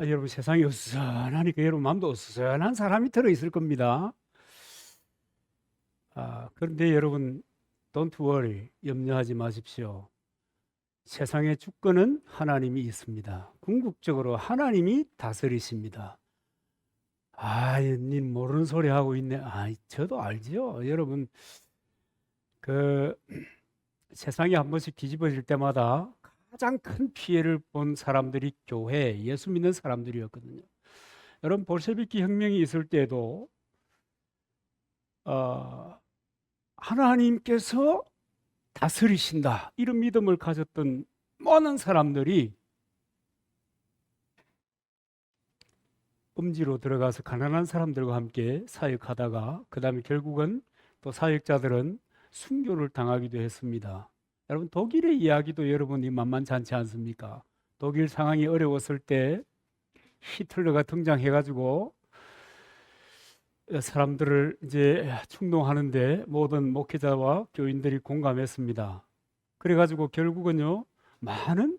여러분 세상이 어수선하니까 여러분 마음도 어수선한 사람이 들어있을 겁니다. 그런데 여러분 don't worry, 염려하지 마십시오. 세상의 주권은 하나님이 있습니다. 궁극적으로 하나님이 다스리십니다. 님 모르는 소리 하고 있네. 저도 알죠. 여러분 그 세상이 한 번씩 뒤집어질 때마다 가장 큰 피해를 본 사람들이 교회, 예수 믿는 사람들이었거든요. 여러분 볼셰비키 혁명이 있을 때도 하나님께서 다스리신다 이런 믿음을 가졌던 많은 사람들이 음지로 들어가서 가난한 사람들과 함께 사역하다가 그 다음에 결국은 또 사역자들은 순교를 당하기도 했습니다. 여러분 독일의 이야기도 여러분이 만만치 않지 않습니까? 독일 상황이 어려웠을 때 히틀러가 등장해가지고 사람들을 이제 충동하는데 모든 목회자와 교인들이 공감했습니다. 그래가지고 결국은요 많은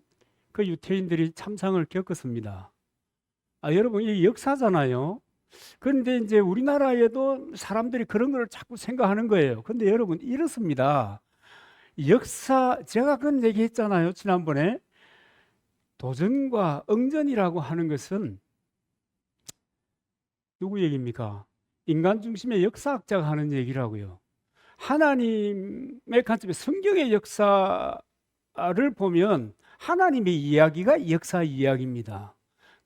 그 유태인들이 참상을 겪었습니다. 여러분 이 역사잖아요. 그런데 이제 우리나라에도 사람들이 그런 걸 자꾸 생각하는 거예요. 그런데 여러분 이렇습니다. 역사 제가 그런 얘기했잖아요. 지난번에 도전과 응전이라고 하는 것은 누구 얘기입니까? 인간 중심의 역사학자가 하는 얘기라고요. 하나님의 관점에 성경의 역사를 보면 하나님의 이야기가 역사 이야기입니다.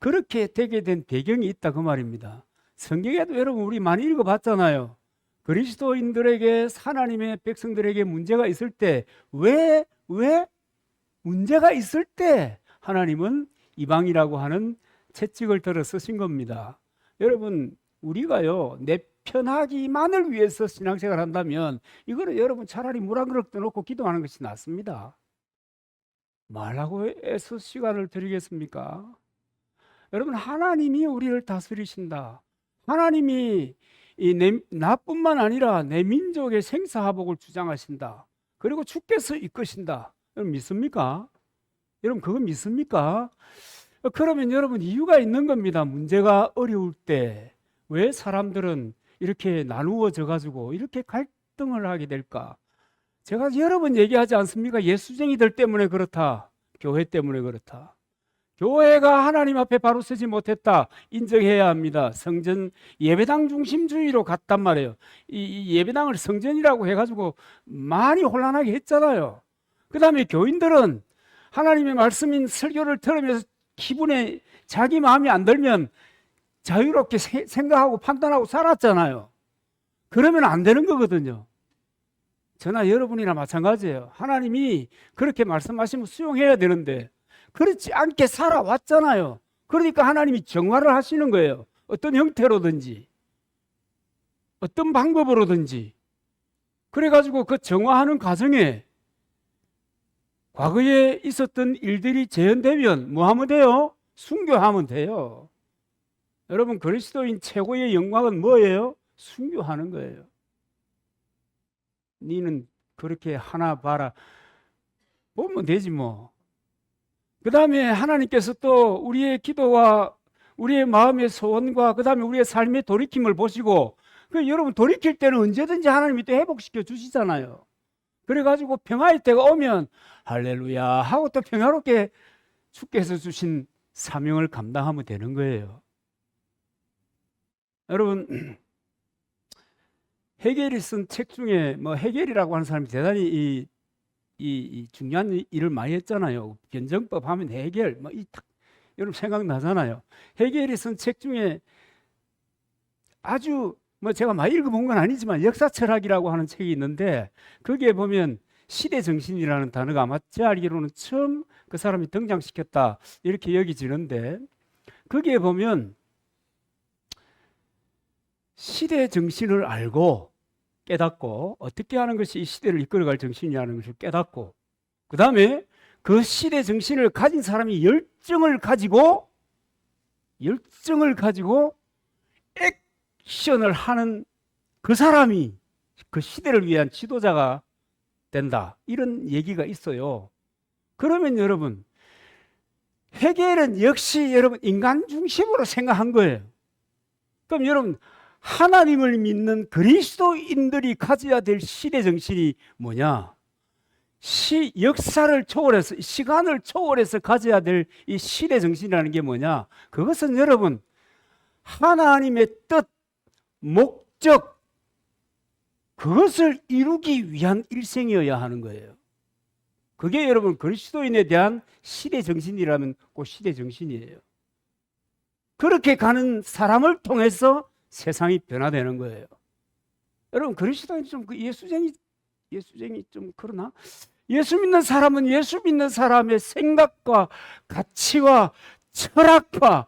그렇게 되게 된 배경이 있다 그 말입니다. 성경에도 여러분 우리 많이 읽어봤잖아요. 그리스도인들에게 하나님의 백성들에게 문제가 있을 때 왜 문제가 있을 때 하나님은 이방이라고 하는 채찍을 들어 쓰신 겁니다. 여러분 우리가요 내 편하기만을 위해서 신앙생활 한다면 이거는 여러분 차라리 물 한 그릇 떠놓고 기도하는 것이 낫습니다. 말라고 애써 시간을 드리겠습니까? 여러분 하나님이 우리를 다스리신다. 하나님이 나뿐만 아니라 내 민족의 생사화복을 주장하신다. 그리고 주께서 이끄신다. 여러분 믿습니까? 여러분 그거 믿습니까? 그러면 여러분 이유가 있는 겁니다. 문제가 어려울 때 왜 사람들은 이렇게 나누어져 가지고 이렇게 갈등을 하게 될까? 제가 여러 번 얘기하지 않습니까? 예수쟁이들 때문에 그렇다. 교회 때문에 그렇다. 교회가 하나님 앞에 바로 서지 못했다 인정해야 합니다. 성전 예배당 중심주의로 갔단 말이에요. 이 예배당을 성전이라고 해가지고 많이 혼란하게 했잖아요. 그 다음에 교인들은 하나님의 말씀인 설교를 들으면서 기분에 자기 마음이 안 들면 자유롭게 생각하고 판단하고 살았잖아요. 그러면 안 되는 거거든요. 저나 여러분이나 마찬가지예요. 하나님이 그렇게 말씀하시면 수용해야 되는데 그렇지 않게 살아왔잖아요. 그러니까 하나님이 정화를 하시는 거예요. 어떤 형태로든지 어떤 방법으로든지. 그래가지고 그 정화하는 과정에 과거에 있었던 일들이 재현되면 뭐 하면 돼요? 순교하면 돼요. 여러분 그리스도인 최고의 영광은 뭐예요? 순교하는 거예요. 니는 그렇게 하나 봐라 보면 되지 뭐. 그 다음에 하나님께서 또 우리의 기도와 우리의 마음의 소원과 그 다음에 우리의 삶의 돌이킴을 보시고 여러분 돌이킬 때는 언제든지 하나님이 또 회복시켜 주시잖아요. 그래가지고 평화의 때가 오면 할렐루야 하고 또 평화롭게 주께서 주신 사명을 감당하면 되는 거예요. 여러분 헤겔이 쓴 책 중에 뭐 헤겔이라고 하는 사람이 대단히 이 중요한 일을 많이 했잖아요. 변정법 하면 헤겔 여러분 생각나잖아요. 헤겔이 쓴 책 중에 아주 뭐 제가 많이 읽어본 건 아니지만 역사 철학이라고 하는 책이 있는데 거기에 보면 시대 정신이라는 단어가 아마 제 알기로는 처음 그 사람이 등장시켰다 이렇게 여기지는데 거기에 보면 시대 정신을 알고 깨닫고 어떻게 하는 것이 이 시대를 이끌어갈 정신이라는 것을 깨닫고 그 다음에 그 시대 정신을 가진 사람이 열정을 가지고 액션을 하는 그 사람이 그 시대를 위한 지도자가 된다 이런 얘기가 있어요. 그러면 여러분 헤겔은 역시 여러분 인간 중심으로 생각한 거예요. 그럼 여러분 하나님을 믿는 그리스도인들이 가져야 될 시대 정신이 뭐냐? 역사를 초월해서 시간을 초월해서 가져야 될 이 시대 정신이라는 게 뭐냐? 그것은 여러분 하나님의 뜻, 목적 그것을 이루기 위한 일생이어야 하는 거예요. 그게 여러분 그리스도인에 대한 시대 정신이라면 그 시대 정신이에요. 그렇게 가는 사람을 통해서 세상이 변화되는 거예요. 여러분 그리스도인 좀 예수쟁이 좀 그러나? 예수 믿는 사람은 예수 믿는 사람의 생각과 가치와 철학과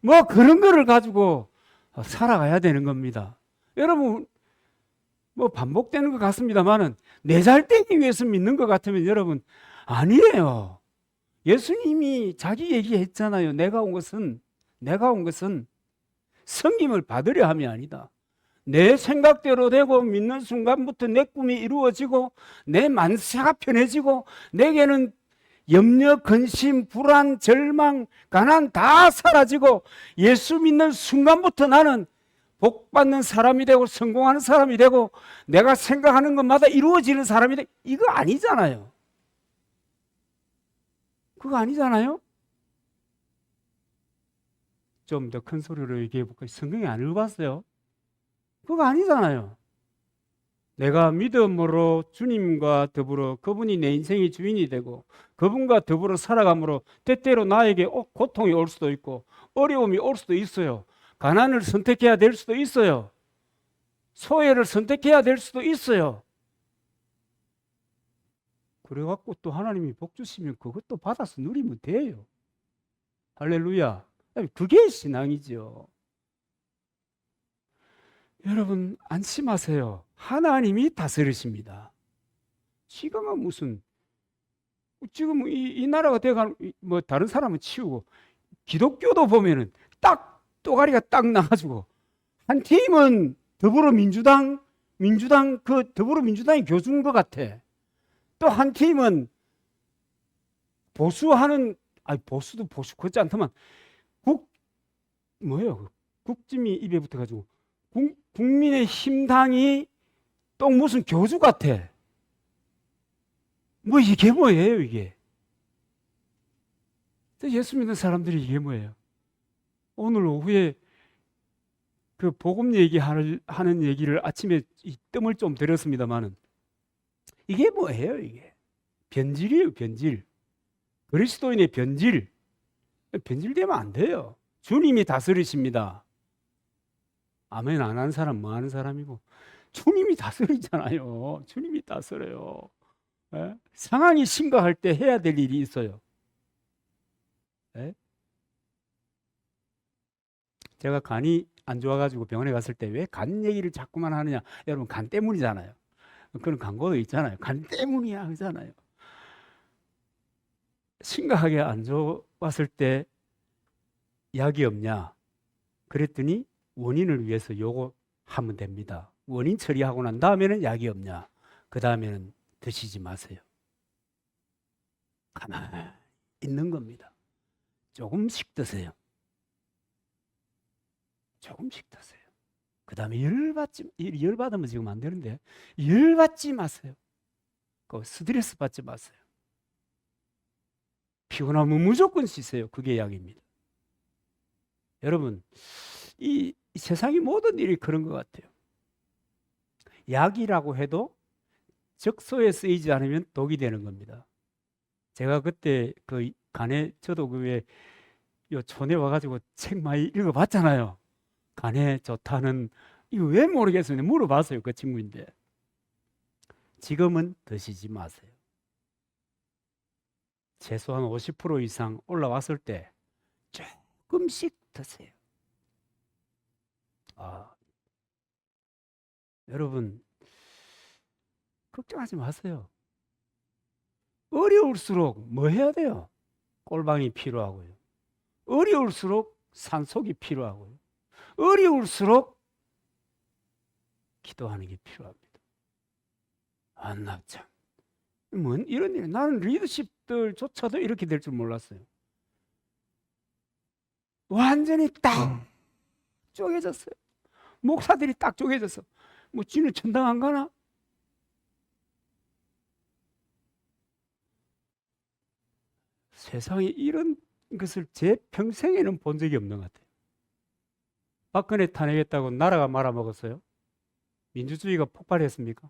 뭐 그런 거를 가지고 살아가야 되는 겁니다. 여러분 뭐 반복되는 것 같습니다만은 내 잘 되기 위해서 믿는 것 같으면 여러분 아니에요. 예수님이 자기 얘기했잖아요. 내가 온 것은 섬김을 받으려 함이 아니다. 내 생각대로 되고 믿는 순간부터 내 꿈이 이루어지고 내 만사가 편해지고 내게는 염려, 근심, 불안, 절망, 가난 다 사라지고 예수 믿는 순간부터 나는 복받는 사람이 되고 성공하는 사람이 되고 내가 생각하는 것마다 이루어지는 사람이 되고 이거 아니잖아요. 그거 아니잖아요. 좀 더 큰 소리로 얘기해 볼까요? 성경에 안 읽어봤어요? 그거 아니잖아요. 내가 믿음으로 주님과 더불어 그분이 내 인생의 주인이 되고 그분과 더불어 살아감으로 때때로 나에게 고통이 올 수도 있고 어려움이 올 수도 있어요. 가난을 선택해야 될 수도 있어요. 소외를 선택해야 될 수도 있어요. 그래갖고 또 하나님이 복 주시면 그것도 받아서 누리면 돼요. 할렐루야. 그게 신앙이죠. 여러분 안심하세요. 하나님이 다스리십니다. 지금은 무슨 지금 이 나라가 돼가는 뭐 다른 사람은 치우고 기독교도 보면은 딱 또가리가 딱 나가지고 한 팀은 더불어민주당 그 더불어민주당이 교수인 것 같아. 또 한 팀은 보수하는 보수도 보수 그렇지 않다만 뭐예요? 국짐이 입에 붙어가지고 국민의힘당이 또 무슨 교주 같아. 뭐 이게 뭐예요 이게? 예수 믿는 사람들이 이게 뭐예요? 오늘 오후에 그 복음 얘기하는 얘기를 아침에 뜸을 좀 들였습니다만은 이게 뭐예요 이게? 변질이에요 변질. 그리스도인의 변질. 변질되면 안 돼요. 주님이 다스리십니다. 아멘 안 하는 사람 뭐 하는 사람이고 주님이 다스리잖아요. 주님이 다스려요. 에? 상황이 심각할 때 해야 될 일이 있어요. 에? 제가 간이 안 좋아가지고 병원에 갔을 때 왜 간 얘기를 자꾸만 하느냐? 여러분 간 때문이잖아요. 그런 광고도 있잖아요. 간 때문이야 하잖아요. 심각하게 안 좋았을 때 약이 없냐? 그랬더니 원인을 위해서 요거 하면 됩니다. 원인 처리하고 난 다음에는 약이 없냐? 그 다음에는 드시지 마세요. 가만히 있는 겁니다. 조금씩 드세요. 조금씩 드세요. 그 다음에 열받으면 지금 안 되는데 열받지 마세요. 그 스트레스 받지 마세요. 피곤하면 무조건 씻어요. 그게 약입니다. 여러분 이 세상의 모든 일이 그런 것 같아요. 약이라고 해도 적소에 쓰이지 않으면 독이 되는 겁니다. 제가 그때 그 간에 저도 그왜 촌에 와가지고 책 많이 읽어봤잖아요. 간에 좋다는 이거 왜 모르겠어요. 물어봤어요. 그 친구인데 지금은 드시지 마세요. 최소한 50% 이상 올라왔을 때 조금씩 드세요. 여러분 걱정하지 마세요. 어려울수록 뭐 해야 돼요? 꼴방이 필요하고요. 어려울수록 산속이 필요하고요. 어려울수록 기도하는 게 필요합니다. 나 참. 뭔 이런 일. 나는 리더십들조차도 이렇게 될 줄 몰랐어요. 완전히 딱 쪼개졌어요. 목사들이 딱 쪼개졌어. 뭐 쥐는 천당 안 가나? 세상에 이런 것을 제 평생에는 본 적이 없는 것 같아요. 박근혜 탄핵했다고 나라가 말아먹었어요? 민주주의가 폭발했습니까?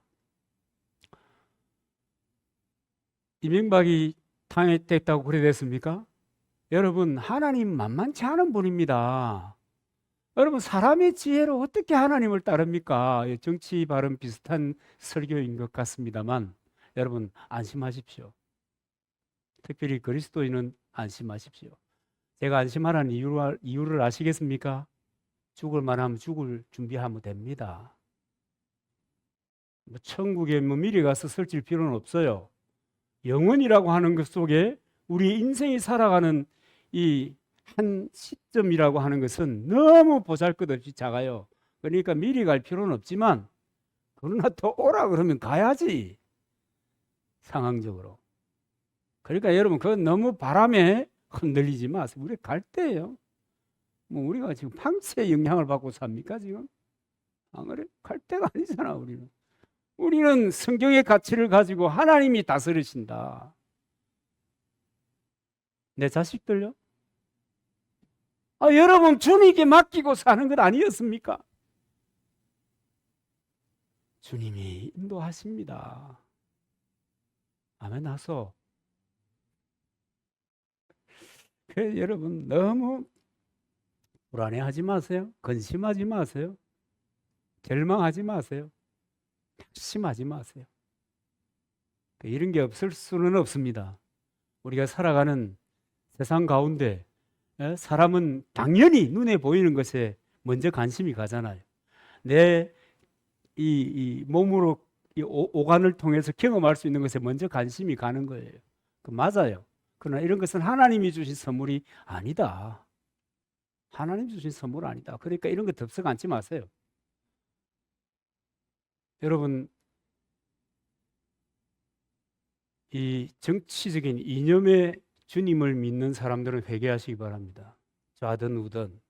이명박이 탄핵됐다고 그래 됐습니까? 여러분, 하나님 만만치 않은 분입니다. 여러분, 사람의 지혜로 어떻게 하나님을 따릅니까? 정치 발언 비슷한 설교인 것 같습니다만 여러분 안심하십시오. 특별히 그리스도인은 안심하십시오. 제가 안심하라는 이유를 아시겠습니까? 죽을 만하면 죽을 준비하면 됩니다. 천국에 미리 가서 설칠 필요는 없어요. 영원이라고 하는 것 속에 우리 인생이 살아가는 이 한 시점이라고 하는 것은 너무 보잘것없이 작아요. 그러니까 미리 갈 필요는 없지만 그러나 또 오라 그러면 가야지. 상황적으로. 그러니까 여러분 그건 너무 바람에 흔들리지 마세요. 우리 갈 때예요. 뭐 우리가 지금 황새의 영향을 받고 삽니까 지금? 안 그래? 갈 때가 아니잖아 우리는. 우리는 성경의 가치를 가지고 하나님이 다스리신다. 내 자식들요? 여러분 주님께 맡기고 사는 것 아니었습니까? 주님이 인도하십니다. 아멘 하소. 그래서 여러분 너무 불안해하지 마세요. 근심하지 마세요. 절망하지 마세요. 심하지 마세요. 이런 게 없을 수는 없습니다. 우리가 살아가는 세상 가운데 사람은 당연히 눈에 보이는 것에 먼저 관심이 가잖아요. 내 이 몸으로 이 오간을 통해서 경험할 수 있는 것에 먼저 관심이 가는 거예요. 그 맞아요. 그러나 이런 것은 하나님이 주신 선물이 아니다. 하나님 주신 선물 아니다. 그러니까 이런 거 덥석 안지 마세요. 여러분 이 정치적인 이념에 주님을 믿는 사람들은 회개하시기 바랍니다. 좌든 우든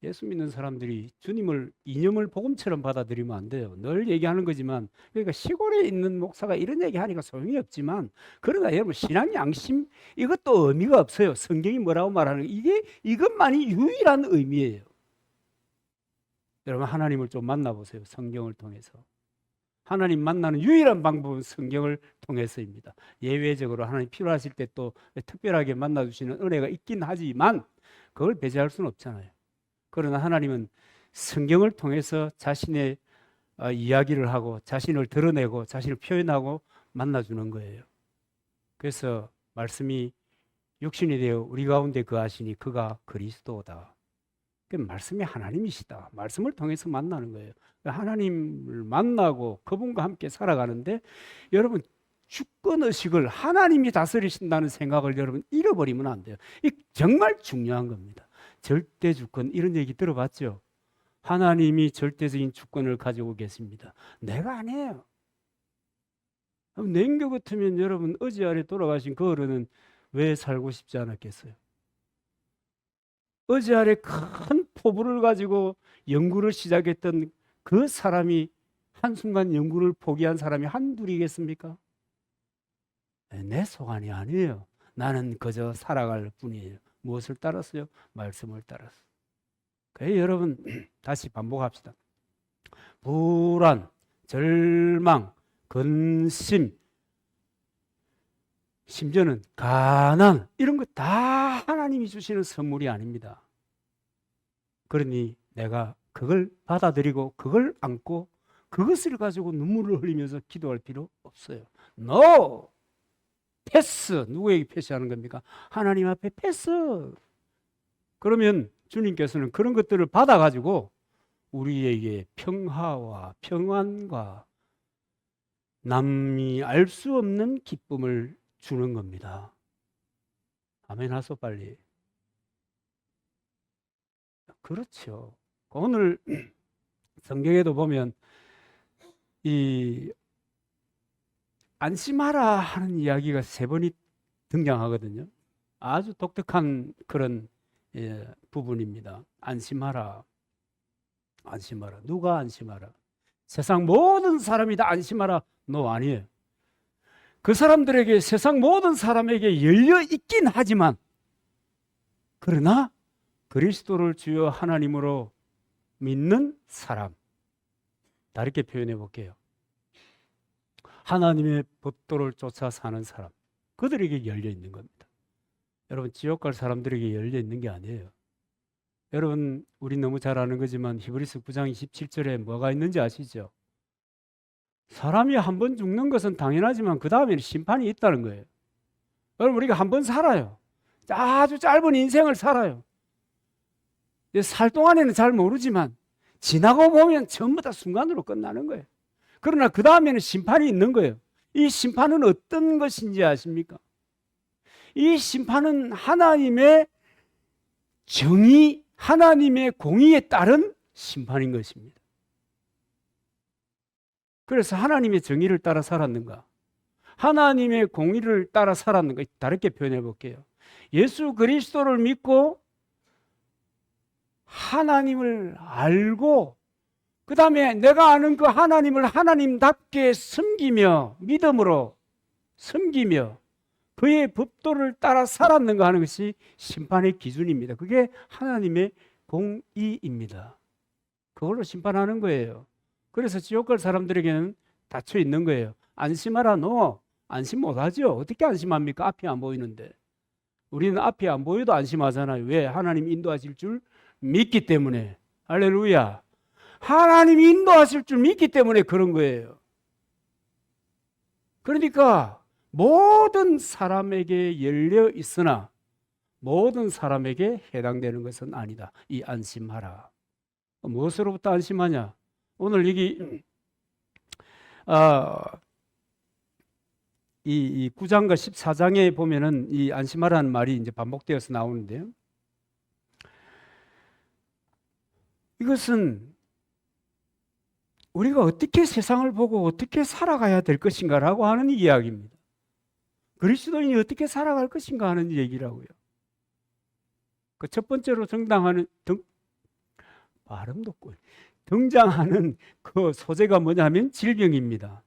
예수 믿는 사람들이 주님을 이념을 복음처럼 받아들이면 안 돼요. 늘 얘기하는 거지만 그러니까 시골에 있는 목사가 이런 얘기하니까 소용이 없지만 그러나 여러분 신앙 양심 이것도 의미가 없어요. 성경이 뭐라고 말하는 이게 이것만이 유일한 의미예요. 여러분 하나님을 좀 만나보세요. 성경을 통해서. 하나님 만나는 유일한 방법은 성경을 통해서입니다. 예외적으로 하나님 필요하실 때 또 특별하게 만나주시는 은혜가 있긴 하지만 그걸 배제할 수는 없잖아요. 그러나 하나님은 성경을 통해서 자신의 이야기를 하고 자신을 드러내고 자신을 표현하고 만나주는 거예요. 그래서 말씀이 육신이 되어 우리 가운데 거하시니 그가 그리스도다. 그 말씀이 하나님이시다. 말씀을 통해서 만나는 거예요. 하나님을 만나고 그분과 함께 살아가는데 여러분 주권의식을 하나님이 다스리신다는 생각을 여러분 잃어버리면 안 돼요. 이 정말 중요한 겁니다. 절대 주권 이런 얘기 들어봤죠? 하나님이 절대적인 주권을 가지고 계십니다. 내가 아니에요. 냉겨 같으면 여러분 어제 아래 돌아가신 그 어른은 왜 살고 싶지 않았겠어요? 어제 아래 큰 포부를 가지고 연구를 시작했던 그 사람이 한순간 연구를 포기한 사람이 한둘이겠습니까? 내 소관이 아니에요. 나는 그저 살아갈 뿐이에요. 무엇을 따랐어요? 말씀을 따랐어요. 그래서 여러분 다시 반복합시다. 불안, 절망, 근심, 심지어는 가난 이런 거 다 하나님이 주시는 선물이 아닙니다. 그러니 내가 그걸 받아들이고 그걸 안고 그것을 가지고 눈물을 흘리면서 기도할 필요 없어요. No! 패스! 누구에게 패스하는 겁니까? 하나님 앞에 패스! 그러면 주님께서는 그런 것들을 받아가지고 우리에게 평화와 평안과 남이 알 수 없는 기쁨을 주는 겁니다. 아멘 하소 빨리. 그렇죠. 오늘 성경에도 보면 이 안심하라 하는 이야기가 3번이 등장하거든요. 아주 독특한 그런 부분입니다. 안심하라. 안심하라. 누가 안심하라? 세상 모든 사람이 다 안심하라. 너 아니에요. 그 사람들에게 세상 모든 사람에게 열려 있긴 하지만 그러나 그리스도를 주여 하나님으로 믿는 사람, 다르게 표현해 볼게요. 하나님의 법도를 쫓아 사는 사람, 그들에게 열려 있는 겁니다. 여러분, 지옥 갈 사람들에게 열려 있는 게 아니에요. 여러분, 우리 너무 잘 아는 거지만 히브리서 9장 27절에 뭐가 있는지 아시죠? 사람이 한 번 죽는 것은 당연하지만 그 다음에는 심판이 있다는 거예요. 여러분, 우리가 한 번 살아요. 아주 짧은 인생을 살아요. 살 동안에는 잘 모르지만 지나고 보면 전부 다 순간으로 끝나는 거예요. 그러나 그 다음에는 심판이 있는 거예요. 이 심판은 어떤 것인지 아십니까? 이 심판은 하나님의 정의, 하나님의 공의에 따른 심판인 것입니다. 그래서 하나님의 정의를 따라 살았는가? 하나님의 공의를 따라 살았는가? 다르게 표현해 볼게요. 예수 그리스도를 믿고 하나님을 알고 그 다음에 내가 아는 그 하나님을 하나님답게 섬기며 믿음으로 섬기며 그의 법도를 따라 살았는가 하는 것이 심판의 기준입니다. 그게 하나님의 공의입니다. 그걸로 심판하는 거예요. 그래서 지옥 갈 사람들에게는 닫혀 있는 거예요. 안심하라. 너 안심 못하죠. 어떻게 안심합니까? 앞이 안 보이는데. 우리는 앞이 안 보여도 안심하잖아요. 왜? 하나님 인도하실 줄 믿기 때문에. 할렐루야. 하나님 인도하실 줄 믿기 때문에 그런 거예요. 그러니까 모든 사람에게 열려 있으나 모든 사람에게 해당되는 것은 아니다. 이 안심하라. 무엇으로부터 안심하냐? 오늘 여기 이 9장과 14장에 보면은 이 안심하라는 말이 이제 반복되어서 나오는데요. 이것은 우리가 어떻게 세상을 보고 어떻게 살아가야 될 것인가라고 하는 이야기입니다. 그리스도인이 어떻게 살아갈 것인가 하는 얘기라고요. 그 첫 번째로 등장하는 그 소재가 뭐냐면 질병입니다.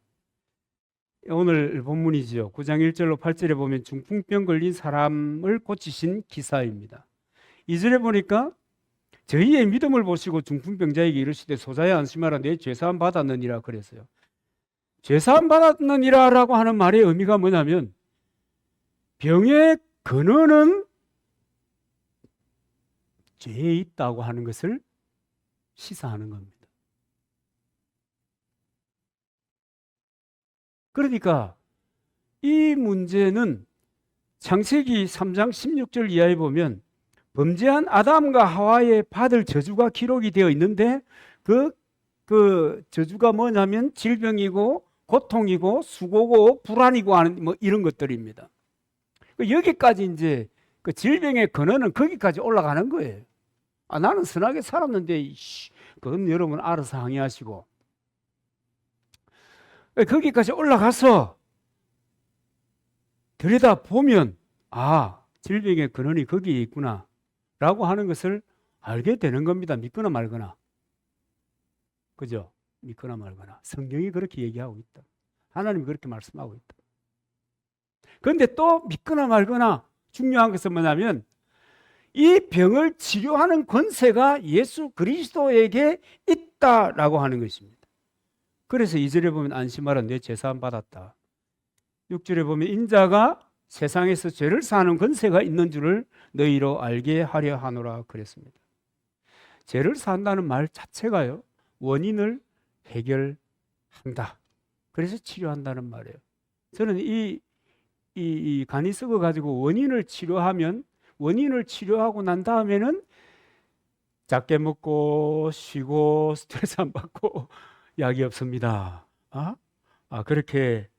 오늘 본문이죠. 9장 1절로 8절에 보면 중풍병 걸린 사람을 고치신 기사입니다. 2절에 보니까 저희의 믿음을 보시고 중풍병자에게 이르시되 소자야 안심하라 내 죄사함 받았느니라 그랬어요. 죄사함 받았느니라 라고 하는 말의 의미가 뭐냐면 병의 근원은 죄에 있다고 하는 것을 시사하는 겁니다. 그러니까 이 문제는 창세기 3장 16절 이하에 보면 범죄한 아담과 하와의 받을 저주가 기록이 되어 있는데 그 저주가 뭐냐면 질병이고 고통이고 수고고 불안이고 하는 뭐 이런 것들입니다. 여기까지 이제 그 질병의 근원은 거기까지 올라가는 거예요. 나는 선하게 살았는데 그건 여러분 알아서 항의하시고 거기까지 올라가서 들여다보면 질병의 근원이 거기에 있구나 라고 하는 것을 알게 되는 겁니다. 믿거나 말거나. 그죠? 믿거나 말거나. 성경이 그렇게 얘기하고 있다. 하나님이 그렇게 말씀하고 있다. 그런데 또 믿거나 말거나 중요한 것은 뭐냐면 이 병을 치료하는 권세가 예수 그리스도에게 있다라고 하는 것입니다. 그래서 2절에 보면 안심하라 내 죄사함 받았다. 6절에 보면 인자가 세상에서 죄를 사하는 권세가 있는 줄을 너희로 알게 하려 하노라 그랬습니다. 죄를 사한다는 말 자체가요 원인을 해결한다. 그래서 치료한다는 말이에요. 저는 이 간이 썩어 가지고 원인을 치료하고 난 다음에는 작게 먹고 쉬고 스트레스 안 받고 약이 없습니다. 그렇게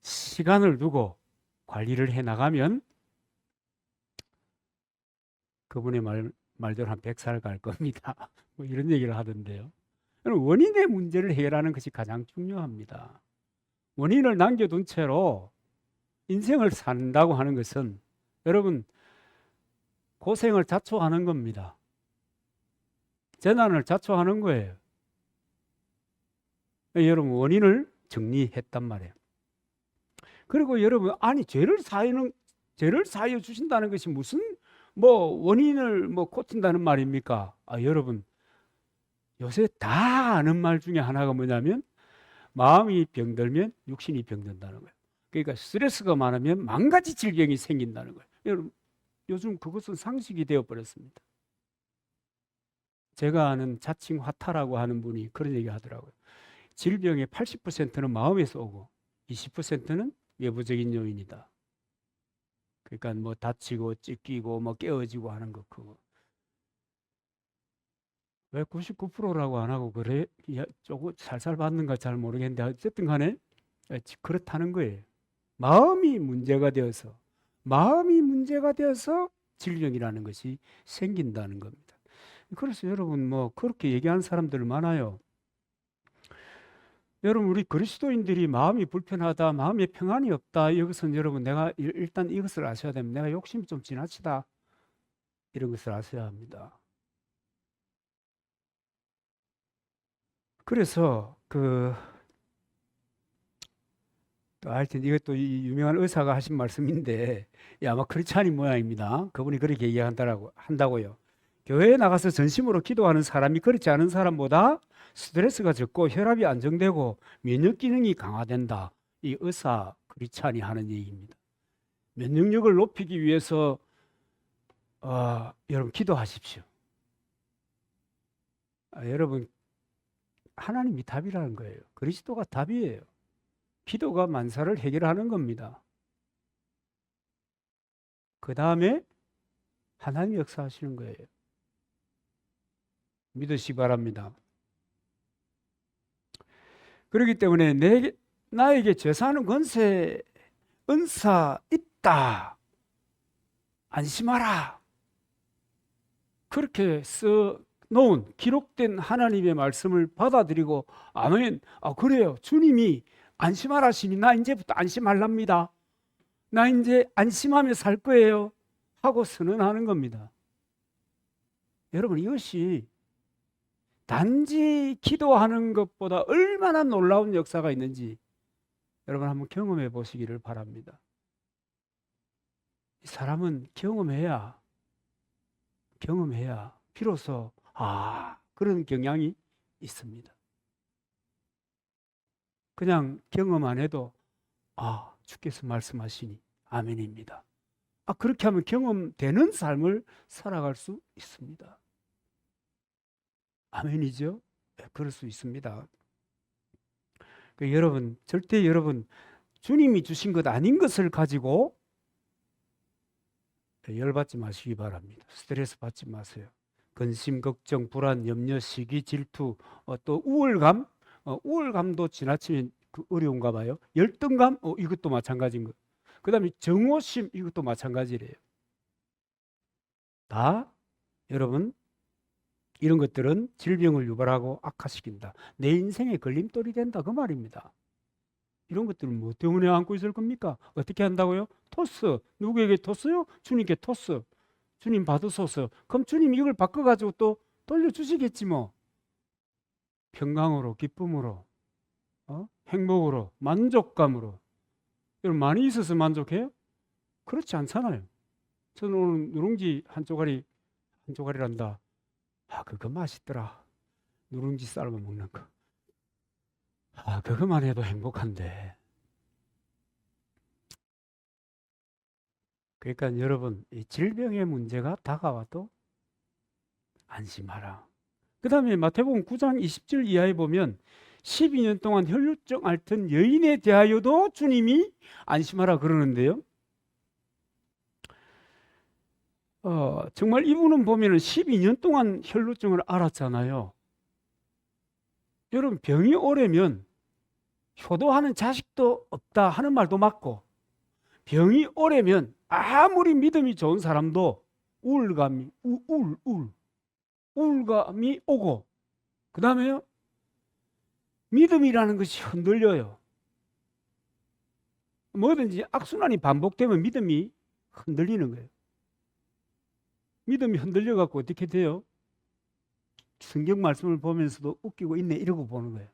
시간을 두고 관리를 해 나가면 그분의 말대로 한 100살 갈 겁니다. 뭐 이런 얘기를 하던데요. 원인의 문제를 해결하는 것이 가장 중요합니다. 원인을 남겨둔 채로 인생을 산다고 하는 것은 여러분 고생을 자초하는 겁니다. 재난을 자초하는 거예요. 여러분, 원인을 정리했단 말이에요. 그리고 여러분, 아니 죄를 사하여 주신다는 것이 무슨 원인을 고친다는 말입니까? 여러분, 요새 다 아는 말 중에 하나가 뭐냐면 마음이 병들면 육신이 병든다는 거예요. 그러니까 스트레스가 많으면 만 가지 질병이 생긴다는 거예요. 여러분, 요즘 그것은 상식이 되어 버렸습니다. 제가 아는 자칭 화타라고 하는 분이 그런 얘기 하더라고요. 질병의 80%는 마음에서 오고 20%는 외부적인 요인이다. 그러니까 다치고 찢기고 깨어지고 하는 거 그거. 왜 99%라고 안 하고 그래? 조금 살살 받는가 잘 모르겠는데 어쨌든 간에 그렇다는 거예요. 마음이 문제가 되어서 질병이라는 것이 생긴다는 겁니다. 그래서 여러분 그렇게 얘기하는 사람들 많아요. 여러분, 우리 그리스도인들이 마음이 불편하다, 마음에 평안이 없다, 이것은 여러분 내가 일단 이것을 아셔야 됩니다. 내가 욕심이 좀 지나치다, 이런 것을 아셔야 합니다. 그래서 하여튼 이것도 유명한 의사가 하신 말씀인데 아마 크리스찬인 모양입니다. 그분이 그렇게 한다고요. 교회에 나가서 전심으로 기도하는 사람이 그렇지 않은 사람보다 스트레스가 적고 혈압이 안정되고 면역 기능이 강화된다. 이 의사 크리스찬이 하는 얘기입니다. 면역력을 높이기 위해서 여러분 기도하십시오. 여러분, 하나님이 답이라는 거예요. 그리스도가 답이에요. 기도가 만사를 해결하는 겁니다. 그 다음에 하나님이 역사하시는 거예요. 믿으시기 바랍니다. 그렇기 때문에 나에게 죄사하는 권세, 은사 있다. 안심하라. 그렇게 써놓은 기록된 하나님의 말씀을 받아들이고 아멘. 그래요. 주님이 안심하라 하시니 나 이제부터 안심하랍니다. 나 이제 안심하며 살 거예요. 하고 선언하는 겁니다. 여러분, 이것이 단지 기도하는 것보다 얼마나 놀라운 역사가 있는지 여러분 한번 경험해 보시기를 바랍니다. 이 사람은 경험해야 비로소 그런 경향이 있습니다. 그냥 경험 안 해도 주께서 말씀하시니 아멘입니다. 그렇게 하면 경험되는 삶을 살아갈 수 있습니다. 아멘이죠? 네, 그럴 수 있습니다. 여러분, 절대 여러분 주님이 주신 것 아닌 것을 가지고 열받지 마시기 바랍니다. 스트레스 받지 마세요. 근심, 걱정, 불안, 염려, 시기, 질투, 또 우울감, 우울감도 지나치면 어려운가 봐요. 열등감, 이것도 마찬가지인 거. 그 다음에 정오심, 이것도 마찬가지래요. 다 여러분 이런 것들은 질병을 유발하고 악화시킨다. 내 인생의 걸림돌이 된다, 그 말입니다. 이런 것들은 뭐 때문에 안고 있을 겁니까? 어떻게 한다고요? 토스. 누구에게 토스요? 주님께 토스. 주님 받으소서. 그럼 주님 이걸 바꿔가지고 또 돌려주시겠지 뭐. 평강으로, 기쁨으로, 행복으로, 만족감으로. 여러분, 많이 있어서 만족해요? 그렇지 않잖아요. 저는 오늘 누룽지 한 조각이란다. 그거 맛있더라. 누룽지 삶아 먹는 거. 그것만 해도 행복한데. 그러니까 여러분, 이 질병의 문제가 다가와도 안심하라. 그 다음에 마태복음 9장 20절 이하에 보면 12년 동안 혈루증 앓던 여인에 대하여도 주님이 안심하라 그러는데요. 정말 이분은 보면은 12년 동안 혈루증을 앓았잖아요. 여러분, 병이 오래면 효도하는 자식도 없다 하는 말도 맞고, 병이 오래면 아무리 믿음이 좋은 사람도 우울감이 오고, 그 다음에요, 믿음이라는 것이 흔들려요. 뭐든지 악순환이 반복되면 믿음이 흔들리는 거예요. 믿음이 흔들려 갖고 어떻게 돼요? 성경 말씀을 보면서도 웃기고 있네 이러고 보는 거예요.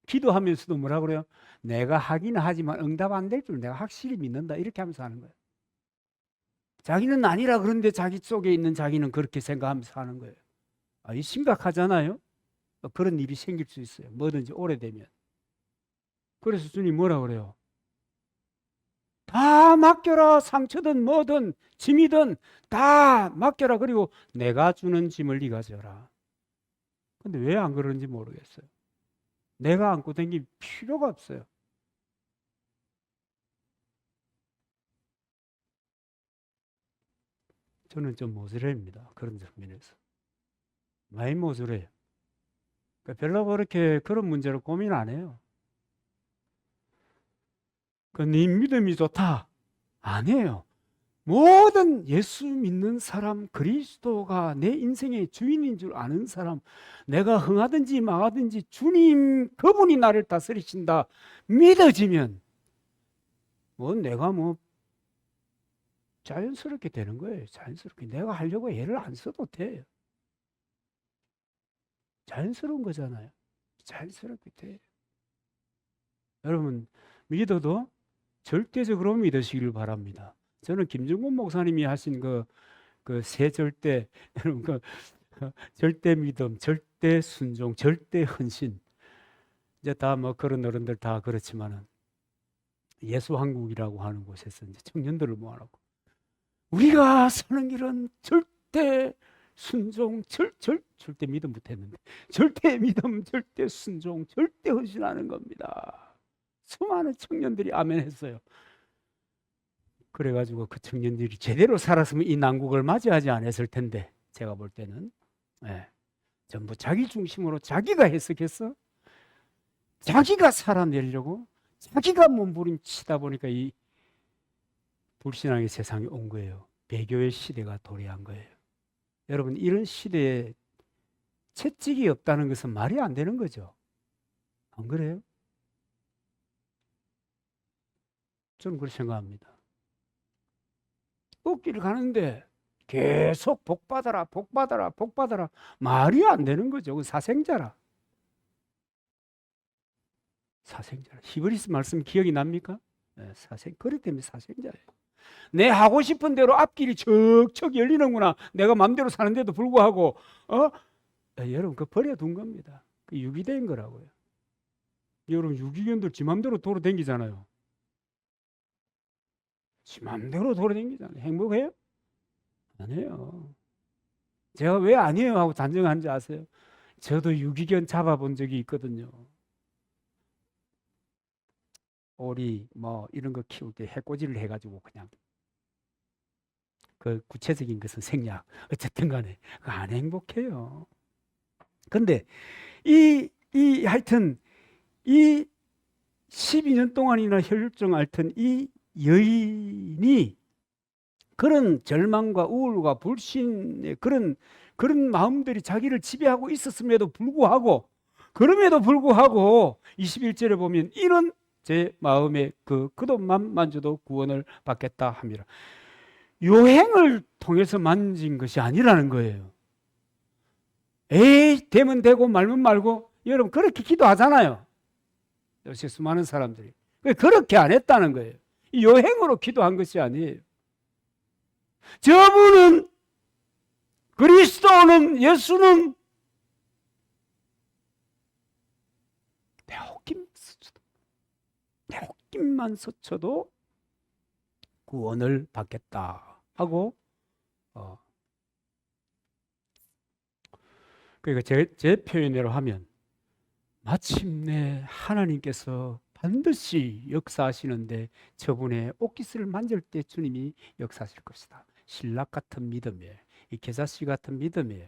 기도하면서도 뭐라 그래요? 내가 하기는 하지만 응답 안 될 줄 내가 확실히 믿는다 이렇게 하면서 하는 거예요. 자기는 아니라 그런데 자기 속에 있는 자기는 그렇게 생각하면서 하는 거예요. 이 심각하잖아요. 그런 일이 생길 수 있어요. 뭐든지 오래되면. 그래서 주님 뭐라 그래요? 다 맡겨라. 상처든 뭐든 짐이든 다 맡겨라. 그리고 내가 주는 짐을 네가 져라. 근데 왜 안 그러는지 모르겠어요. 내가 안고 다닐 필요가 없어요. 저는 좀 모질합니다. 그런 측면에서. 많이 모질해요. 그러니까 별로 그렇게 그런 문제로 고민 안 해요. 네 믿음이 좋다. 아니에요. 모든 예수 믿는 사람, 그리스도가 내 인생의 주인인 줄 아는 사람, 내가 흥하든지 망하든지 주님, 그분이 나를 다스리신다 믿어지면 내가 자연스럽게 되는 거예요. 자연스럽게. 내가 하려고 애를 안 써도 돼. 자연스러운 거잖아요. 자연스럽게 돼. 여러분, 믿어도 절대적으로 믿으시길 바랍니다. 저는 김정곤 목사님이 하신 그 세 절대, 여러분, 절대 믿음, 절대 순종, 절대 헌신. 이제 다 그런 어른들 다 그렇지만은 예수 한국이라고 하는 곳에서 이제 청년들을 모아놓고 우리가 사는 길은 절대 순종, 절대 믿음부터 했는데 절대 믿음, 절대 순종, 절대 헌신하는 겁니다. 수많은 청년들이 아멘 했어요. 그래가지고 그 청년들이 제대로 살았으면 이 난국을 맞이하지 않았을 텐데 제가 볼 때는 전부 자기 중심으로 자기가 해석해서 자기가 살아내려고 자기가 몸부림치다 보니까 이 불신앙의 세상이 온 거예요. 배교의 시대가 도래한 거예요. 여러분, 이런 시대에 채찍이 없다는 것은 말이 안 되는 거죠. 안 그래요? 저는 그렇게 생각합니다. 꺾기를 가는데 계속 복받아라, 복받아라, 복받아라. 말이 안 되는 거죠. 그 사생자라. 사생자라. 히브리스 말씀 기억이 납니까? 그렇기 때문에 사생자예요. 내 하고 싶은 대로 앞길이 척척 열리는구나. 내가 마음대로 사는데도 불구하고 여러분 그 버려둔 겁니다. 그 유기된 거라고요. 여러분 유기견들 지 마음대로 돌아다니잖아요. 지 마음대로 돌아다니잖아요. 행복해요? 아니에요. 제가 왜 아니에요 하고 단정한지 아세요? 저도 유기견 잡아본 적이 있거든요. 오리 이런 거 키울 때 해코지를 해가지고 그냥 그 구체적인 것은 생략. 어쨌든 간에 안 행복해요. 근데 하여튼 이 12년 동안이나 혈류증 앓던 이 여인이 그런 절망과 우울과 불신의 그런 마음들이 자기를 지배하고 있었음에도 불구하고 그럼에도 불구하고 21절에 보면 이는 제 마음에 그 돈만 만져도 구원을 받겠다 함이라. 요행을 통해서 만진 것이 아니라는 거예요. 에이 되면 되고 말면 말고. 여러분 그렇게 기도하잖아요. 요새 수많은 사람들이 그렇게 안 했다는 거예요. 요행으로 기도한 것이 아니에요. 저분은 그리스도는 예수는 내 옷깃만 스쳐도 구원을 받겠다 하고 그러니까 제 표현대로 하면 마침내 하나님께서 반드시 역사하시는데 저분의 옷깃을 만질 때 주님이 역사하실 것이다. 신락 같은 믿음이에요. 이 계사씨 같은 믿음이에요.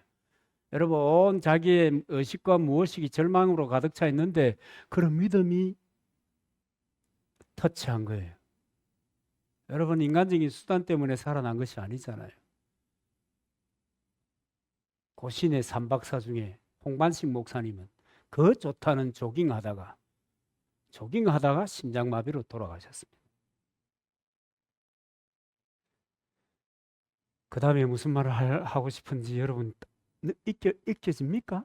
여러분 자기의 의식과 무의식이 절망으로 가득 차 있는데 그런 믿음이 터치한 거예요. 여러분 인간적인 수단 때문에 살아난 것이 아니잖아요. 고신의 삼박사 중에 홍반식 목사님은 그 좋다는 조깅하다가 심장마비로 돌아가셨습니다. 그 다음에 무슨 말을 하고 싶은지 여러분 읽혀집니까?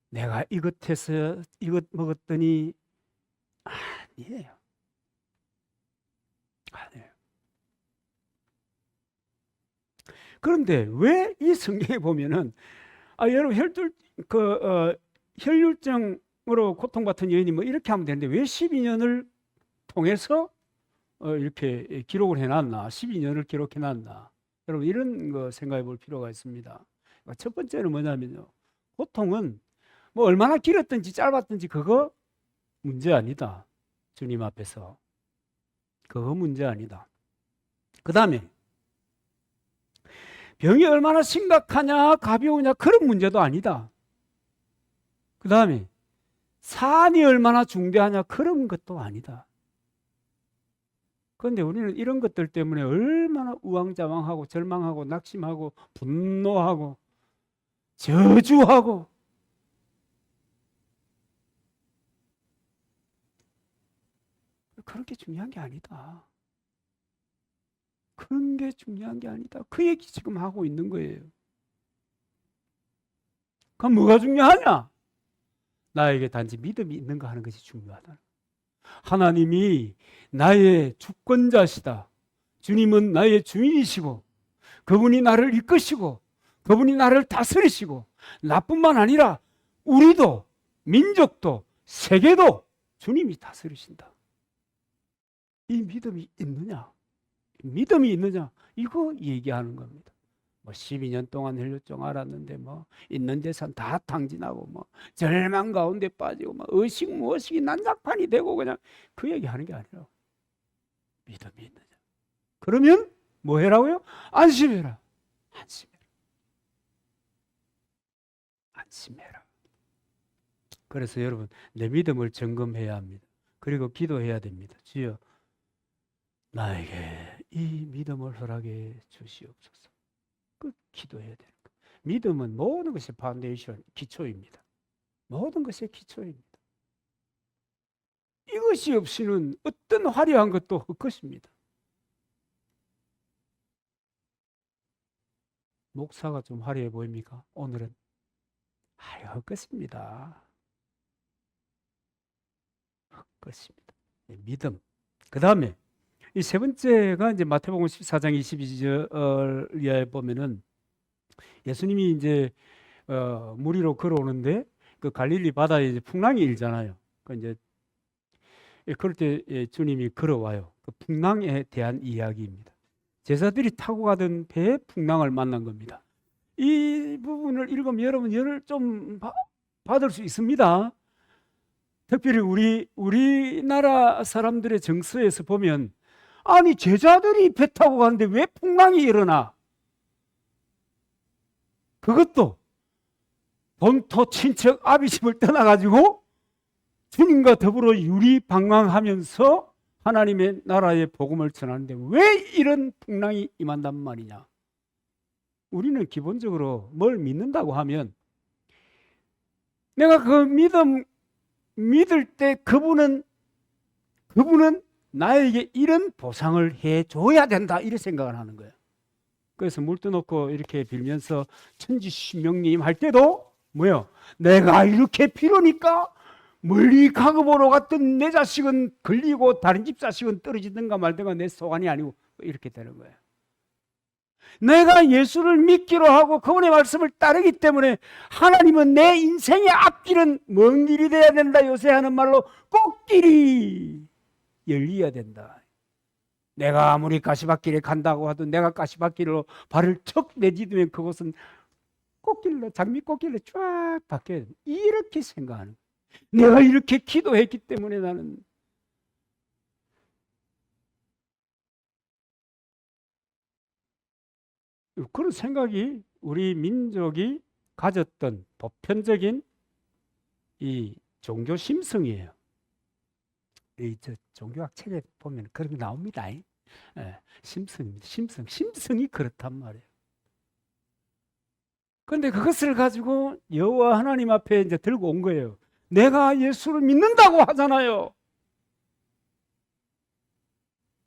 내가 이것해서 이것 먹었더니 아니에요. 아니에요. 그런데 왜 이 성경에 보면은 여러분 혈류증으로 고통받은 여인이 뭐 이렇게 하면 되는데 왜 12년을 통해서 이렇게 기록을 해놨나? 12년을 기록해놨나? 여러분 이런 거 생각해 볼 필요가 있습니다. 첫 번째는 뭐냐면요. 고통은 뭐 얼마나 길었든지 짧았든지 그거 문제 아니다. 주님 앞에서. 그거 문제 아니다. 그 다음에 병이 얼마나 심각하냐 가벼우냐 그런 문제도 아니다. 그 다음에 산이 얼마나 중대하냐 그런 것도 아니다. 그런데 우리는 이런 것들 때문에 얼마나 우왕좌왕하고 절망하고 낙심하고 분노하고 저주하고 그런 게 중요한 게 아니다. 그런 게 중요한 게 아니다. 그 얘기 지금 하고 있는 거예요. 그럼 뭐가 중요하냐? 나에게 단지 믿음이 있는가 하는 것이 중요하다. 하나님이 나의 주권자시다. 주님은 나의 주인이시고 그분이 나를 이끄시고 그분이 나를 다스리시고 나뿐만 아니라 우리도 민족도 세계도 주님이 다스리신다. 이 믿음이 있느냐? 믿음이 있느냐? 이거 얘기하는 겁니다. 뭐 12년 동안 혈류증 앓았는데 뭐 있는 재산 다 탕진하고 뭐 절망 가운데 빠지고 뭐 의식 무의식이 난장판이 되고 그냥 그 얘기하는 게 아니라 믿음이 있느냐? 그러면 뭐 해라고요? 안심해라. 안심해라. 안심해라. 그래서 여러분 내 믿음을 점검해야 합니다. 그리고 기도해야 됩니다. 주여 나에게 이 믿음을 허락해 주시옵소서. 그 기도해야 되는 거. 믿음은 모든 것의 파운데이션, 기초입니다. 모든 것의 기초입니다. 이것이 없이는 어떤 화려한 것도 헛것입니다. 목사가 좀 화려해 보입니까? 오늘은 헛것입니다. 헛것입니다. 믿음. 그 다음에 이 세 번째가 이제 마태복음 14장 22절에 보면은 예수님이 이제 물 위로 걸어오는데 그 갈릴리 바다에 이제 풍랑이 일잖아요. 그 이제 그럴 때 주님이 걸어와요. 그 풍랑에 대한 이야기입니다. 제자들이 타고 가던 배에 풍랑을 만난 겁니다. 이 부분을 읽으면 여러분 열을 좀 받을 수 있습니다. 특별히 우리나라 사람들의 정서에서 보면 아니 제자들이 배 타고 가는데 왜 풍랑이 일어나? 그것도 본토 친척 아비집을 떠나가지고 주님과 더불어 유리방황하면서 하나님의 나라의 복음을 전하는데 왜 이런 풍랑이 임한단 말이냐? 우리는 기본적으로 뭘 믿는다고 하면 내가 그 믿을 때 그분은 나에게 이런 보상을 해줘야 된다 이렇게 생각을 하는 거예요. 그래서 물 떠놓고 이렇게 빌면서 천지신명님 할 때도 뭐요? 내가 이렇게 빌으니까 멀리 가고 보러 갔던 내 자식은 걸리고 다른 집 자식은 떨어지든가 말든가 내 소관이 아니고 이렇게 되는 거예요. 내가 예수를 믿기로 하고 그분의 말씀을 따르기 때문에 하나님은 내 인생의 앞길은 먼 길이 돼야 된다. 요새 하는 말로 꽃길이 열려야 된다. 내가 아무리 가시밭길에 간다고 하도 내가 가시밭길로 발을 척 내딛으면 그곳은 꽃길로 장미꽃길로 쫙 바뀌어야 된다. 이렇게 생각하는 거예요. 내가 이렇게 기도했기 때문에 나는 그런 생각이 우리 민족이 가졌던 보편적인 이 종교 심성이에요. 종교학 책에 보면 그런 게 나옵니다. 심성입니다. 심성이 그렇단 말이에요. 그런데 그것을 가지고 여호와 하나님 앞에 이제 들고 온 거예요. 내가 예수를 믿는다고 하잖아요.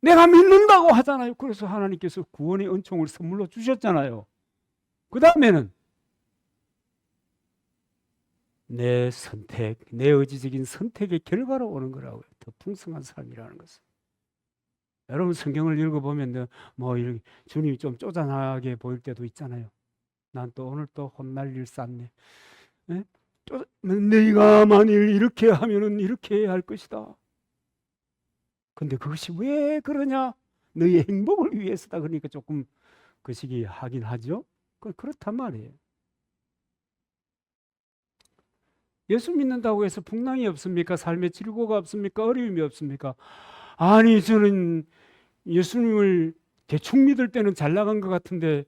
내가 믿는다고 하잖아요. 그래서 하나님께서 구원의 은총을 선물로 주셨잖아요. 그 다음에는 내 선택, 내 의지적인 선택의 결과로 오는 거라고요. 더 풍성한 삶이라는 것은. 여러분 성경을 읽어보면 뭐 이렇게 주님이 좀 쪼잔하게 보일 때도 있잖아요. 난 또 오늘 또 혼날 일 쌌네. 네? 네가 만일 이렇게 하면은 이렇게 해야 할 것이다. 근데 그것이 왜 그러냐? 너의 행복을 위해서다. 그러니까 조금 그 시기 하긴 하죠. 그렇단 말이에요. 예수 믿는다고 해서 풍랑이 없습니까? 삶의 질고가 없습니까? 어려움이 없습니까? 아니 저는 예수님을 대충 믿을 때는 잘 나간 것 같은데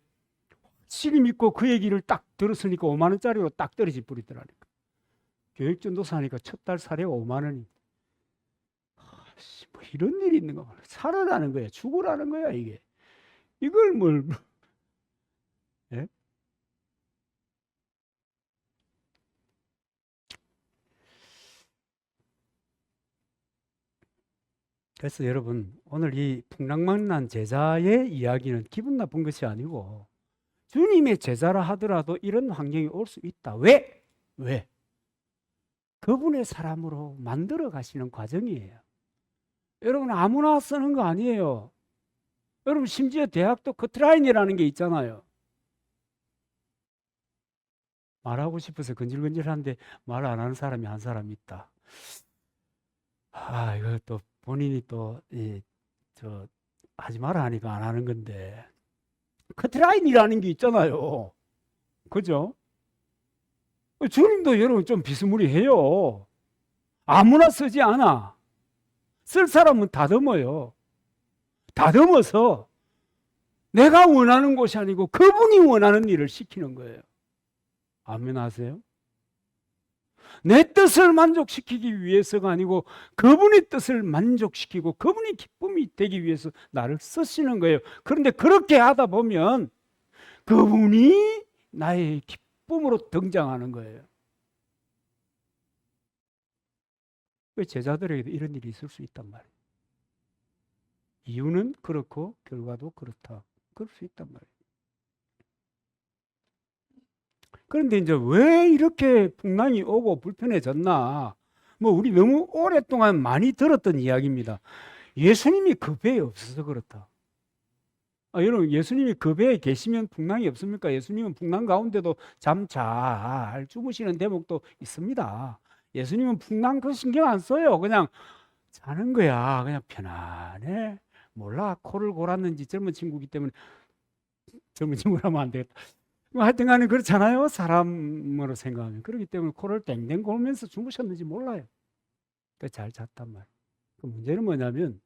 확실히 믿고 그 얘기를 딱 들었으니까 5만 원짜리로 딱 떨어지 뿌리더라니까. 교육전도사 하니까 첫 달 사례가 5만 원이. 뭐 이런 일이 있는 거 살아라는 거야, 죽으라는 거야 이게. 이걸 뭘? 예? 그래서 여러분 오늘 이 풍랑만난 제자의 이야기는 기분 나쁜 것이 아니고 주님의 제자라 하더라도 이런 환경이 올 수 있다. 왜? 왜? 그분의 사람으로 만들어 가시는 과정이에요. 여러분 아무나 쓰는 거 아니에요. 여러분 심지어 대학도 커트라인이라는 게 있잖아요. 말하고 싶어서 건질건질한데 말 안 하는 사람이 한 사람 있다. 아, 이거 또 본인이 또 하지 마라 하니까 안 하는 건데 커트라인이라는 게 있잖아요. 그죠? 주님도 여러분 좀 비스무리해요. 아무나 쓰지 않아. 쓸 사람은 다듬어요. 다듬어서 내가 원하는 것이 아니고 그분이 원하는 일을 시키는 거예요. 아멘 하세요? 내 뜻을 만족시키기 위해서가 아니고 그분의 뜻을 만족시키고 그분의 기쁨이 되기 위해서 나를 쓰시는 거예요. 그런데 그렇게 하다 보면 그분이 나의 기쁨으로 등장하는 거예요. 제자들에게도 이런 일이 있을 수 있단 말이에요. 이유는 그렇고 결과도 그렇다. 그럴 수 있단 말이에요. 그런데 이제 왜 이렇게 풍랑이 오고 불편해졌나? 뭐 우리 너무 오랫동안 많이 들었던 이야기입니다. 예수님이 그 배에 없어서 그렇다. 여러분 예수님이 그 배에 계시면 풍랑이 없습니까? 예수님은 풍랑 가운데도 잠 잘 주무시는 대목도 있습니다. 예수님은 풍랑 그 신경 안 써요. 그냥 자는 거야. 그냥 편안해. 몰라 코를 골았는지 젊은 친구기 때문에 젊은 친구라면 안 되겠다. 하여튼 간에 그렇잖아요. 사람으로 생각하면. 그렇기 때문에 코를 땡땡 골면서 주무셨는지 몰라요. 잘 잤단 말이에요. 그 문제는 뭐냐면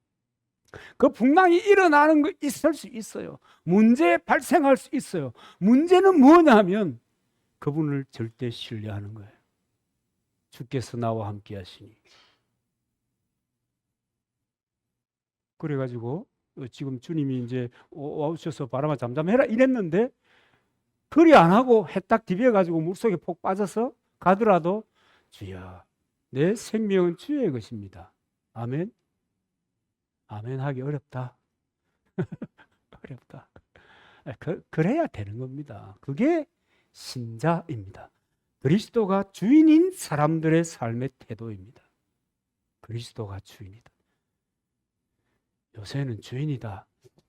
그 풍랑이 일어나는 거 있을 수 있어요. 문제 발생할 수 있어요. 문제는 뭐냐면 그분을 절대 신뢰하는 거예요. 주께서 나와 함께 하시니. 그래가지고 지금 주님이 이제 오셔서 바람아 잠잠해라 이랬는데 그리 안 하고 해 딱 디벼가지고 물속에 폭 빠져서 가더라도 주여 내 생명은 주의 것입니다. 아멘. 아멘 하기 어렵다. 어렵다. 그래야 되는 겁니다. 그게 신자입니다. 그리스도가 주인인 사람들의 삶의 태도입니다. 그리스도가 주인이다. 요새는 주인이다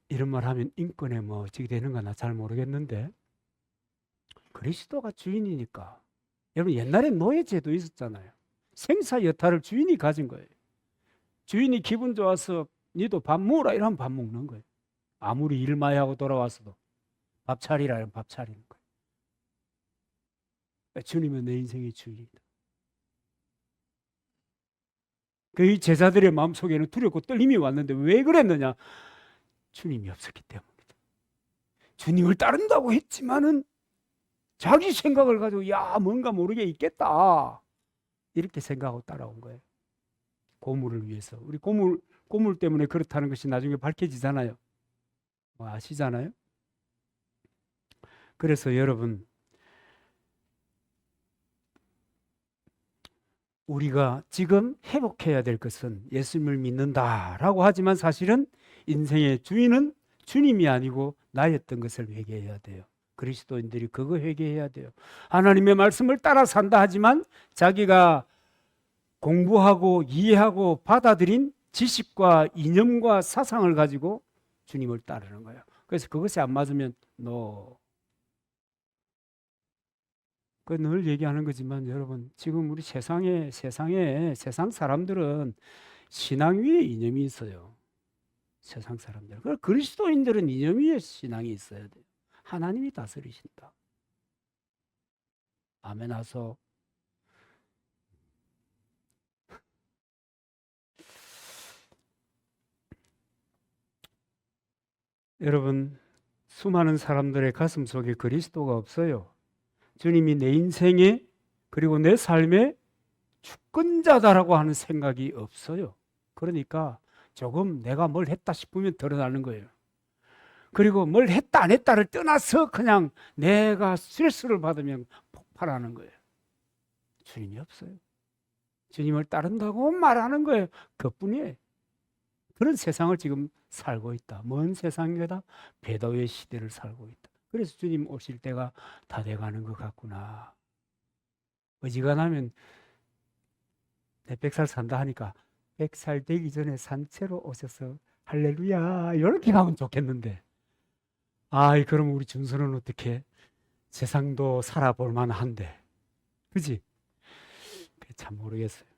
이런 말 하면 인권에 뭐 어떻게 되는가 나 잘 모르겠는데 그리스도가 주인이니까. 여러분 옛날엔 노예제도 있었잖아요. 생사 여타를 주인이 가진 거예요. 주인이 기분 좋아서 니도 밥 먹으라 이러면 밥 먹는 거예요. 아무리 일 많이 하고 돌아왔어도 밥 차리라 이러면 밥 차리는 거예요. 주님은 내 인생의 주인이다. 그 제자들의 마음속에는 두렵고 떨림이 왔는데 왜 그랬느냐? 주님이 없었기 때문이다. 주님을 따른다고 했지만은 자기 생각을 가지고 야 뭔가 모르게 있겠다 이렇게 생각하고 따라온 거예요. 고물을 위해서. 우리 고물 때문에 그렇다는 것이 나중에 밝혀지잖아요. 뭐 아시잖아요. 그래서 여러분 우리가 지금 회복해야 될 것은 예수님을 믿는다라고 하지만 사실은 인생의 주인은 주님이 아니고 나였던 것을 회개해야 돼요. 그리스도인들이 그거 회개해야 돼요. 하나님의 말씀을 따라 산다 하지만 자기가 공부하고 이해하고 받아들인 지식과 이념과 사상을 가지고 주님을 따르는 거예요. 그래서 그것이 안 맞으면 그 늘 얘기하는 거지만 여러분, 지금 우리 세상 사람들은 신앙 위에 이념이 있어요. 세상 사람들. 그리스도인들은 이념 위에 신앙이 있어야 돼요. 하나님이 다스리신다. 아멘 하소. 여러분, 수많은 사람들의 가슴 속에 그리스도가 없어요. 주님이 내 인생에 그리고 내 삶의 주권자다라고 하는 생각이 없어요. 그러니까 조금 내가 뭘 했다 싶으면 드러나는 거예요. 그리고 뭘 했다 안 했다를 떠나서 그냥 내가 스트레스를 받으면 폭발하는 거예요. 주님이 없어요. 주님을 따른다고 말하는 거예요. 그뿐이에요. 그런 세상을 지금 살고 있다. 먼 세상에다 배도의 시대를 살고 있다. 그래서 주님 오실 때가 다 돼가는 것 같구나. 어지간하면 내 100살 산다 하니까 100살 되기 전에 산채로 오셔서 할렐루야 이렇게 가면 좋겠는데, 그럼 우리 준서는 어떻게 세상도 살아볼 만한데, 그지? 참 모르겠어요.